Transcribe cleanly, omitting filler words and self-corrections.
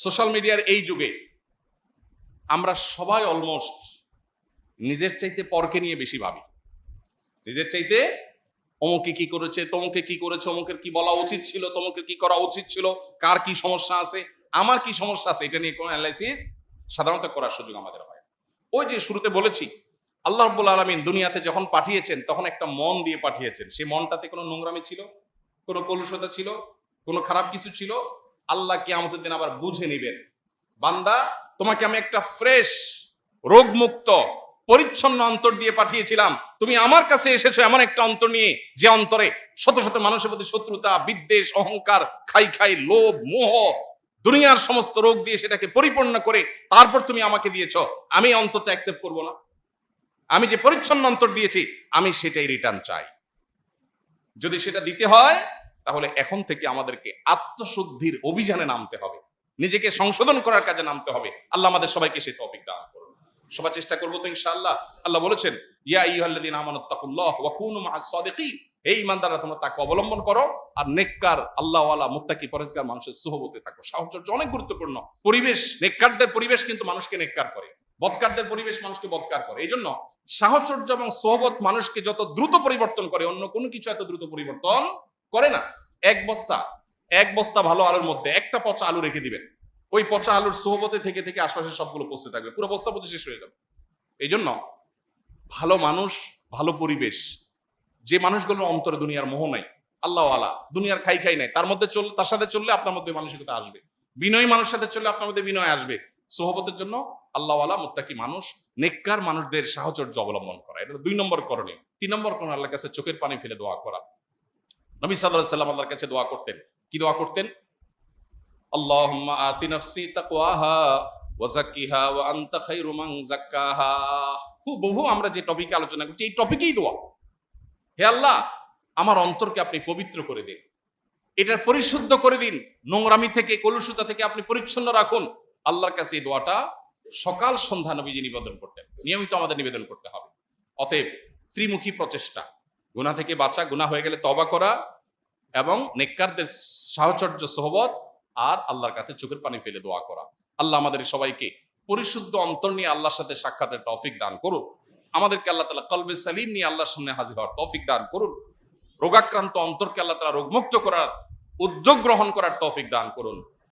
Social মিডিয়ার এই যুগে আমরা সবাই অলমোস্ট নিজের চাইতে পরকে নিয়ে বেশি ভাবি। নিজের চাইতে অমুকে কি করেছে, তমুকে কি করেছে, অমুকের কি বলা উচিত ছিল, তমুকের কি করা উচিত ছিল, কার কি সমস্যা আছে, আমার কি সমস্যা আছে, এটা নিয়ে কোনো অ্যানালাইসিস সাধারণত করার সুযোগ আমাদের হয়। ওই যে শুরুতে বলেছি, আল্লাহ রাব্বুল আলামিন দুনিয়াতে যখন পাঠিয়েছেন তখন একটা মন দিয়ে পাঠিয়েছেন। সেই মনটাতে কোনো নোংরামি ছিল, কোনো কলুষতা ছিল, কোনো খারাপ কিছু ছিল? আল্লাহ কিয়ামতের দিন আবার বুঝে নিবেন, বান্দা তোমাকে আমি একটা ফ্রেশ, রোগমুক্ত, পরিচ্ছন্ন অন্তর দিয়ে পাঠিয়েছিলাম, তুমি আমার কাছে এসেছো এমন একটা অন্তর নিয়ে যে অন্তরে শত শত মানুষের প্রতি শত্রুতা, বিদ্বেষ, অহংকার, খাই লোভ, মোহ, দুনিয়ার সমস্ত রোগ দিয়ে সেটাকে পরিপূর্ণ করে তারপর তুমি আমাকে দিয়েছো। আমি অন্তরটা অ্যাকসেপ্ট করবো না? আমি যে পরিচ্ছন্ন অন্তর দিয়েছি আমি সেটাই রিটার্ন চাই। যদি সেটা দিতে হয় তাহলে এখন থেকে আমাদেরকে আত্মশুদ্ধির অভিযানে নামতে হবে, নিজেকে সংশোধন করার কাজে নামতে হবে। আল্লাহ আমাদের সবাইকে সেই তৌফিক দান করুন। সবাই চেষ্টা করবো তো ইনশাআল্লাহ। আল্লাহ বলেছেন, ইয়া আইয়ুহাল্লাযীনা আমানুত্তাকুল্লাহ ওয়া কুনু মা'আস সাদিকিন, এই ইমানদাররা তোমরা তাকে অবলম্বন করো আর নেককার, আল্লাহওয়ালা, মুত্তাকি, পরহেজগার মানুষের সুহবতে থাকো। সাহচর্য অনেক গুরুত্বপূর্ণ। পরিবেশ, নেককারদের পরিবেশ কিন্তু মানুষকে নেককার করে, বদকারদের পরিবেশ মানুষকে বদকার করে। এই জন্য সাহচর্য এবং সোহবত মানুষকে যত দ্রুত পরিবর্তন করে, অন্য কোনো কিছু এত দ্রুত পরিবর্তন করে না। এক বস্তা ভালো আলুর মধ্যে একটা পচা আলু রেখে দিবেন, ওই পচা আলুর সোহবতে থেকে থেকে আশপাশের সবগুলো পচতে থাকবে, পুরো বস্তা পচে শেষ হয়ে যাবে। এই জন্য ভালো মানুষ, ভালো পরিবেশ, যে মানুষগুলোর অন্তরে দুনিয়ার মোহ নাই, আল্লাহওয়ালা, দুনিয়ার খাই নাই, তার মধ্যে চললে, তার সাথে চললে আপনার মধ্যে মানসিকতা আসবে। বিনয়ী মানুষের সাথে চললে আপনার মধ্যে বিনয় আসবে। সোহবতের জন্য আল্লাহওয়ালা, মুত্তাকি মানুষ, নেককার মানুষদের সাহচর্য অবলম্বন করা, এটা 2 নম্বর করণীয়। 3 নম্বর করণীয় আল্লাহর কাছে চোখের পানি ফেলে দোয়া করা। নবী সাল্লাল্লাহু আলাইহি ওয়াসাল্লাম আল্লাহর কাছে দোয়া করতেন। কি দোয়া করতেন? আল্লাহুম্মা আতি নাফসি তাকওয়াহা ওয়া যাক্কিহা ওয়া আনতা খায়রু মান যাক্কাহা। বহু আমরা যে টপিকে আলোচনা করছি এই টপিকেই দোয়া। হে আল্লাহ, আমার অন্তরকে আপনি পবিত্র করে দিন, এটার পরিশুদ্ধ করে দিন, নোংরামি থেকে, কলুষতা থেকে আপনি পরিচ্ছন্ন রাখুন। আল্লাহর কাছে এই দোয়াটা সকাল সন্ধ্যা নবীজি নিবেদন করতেন, নিয়মিত আমাদের নিবেদন করতে হবে। অতএব ত্রিমুখী প্রচেষ্টা, গুনাহ থেকে বাঁচা, গুনাহ হয়ে গেলে তওবা করা, এবং নেককারদের সাহচর্য, সোহবত, আর আল্লাহর কাছে চোখের পানি ফেলে দোয়া করা। আল্লাহ আমাদের সবাইকে পরিশুদ্ধ অন্তর নিয়ে আল্লাহর সাথে সাক্ষাতের তৌফিক দান করুন। আমাদেরকে আল্লাহ তাআলা কলবে সালিম নিয়ে আল্লাহর সামনে হাজির হওয়ার তৌফিক দান করুন। রোগাক্রান্ত অন্তরকে আল্লাহ তাআলা রোগমুক্ত করার উদ্যোগ গ্রহণ করার তৌফিক দান করুন।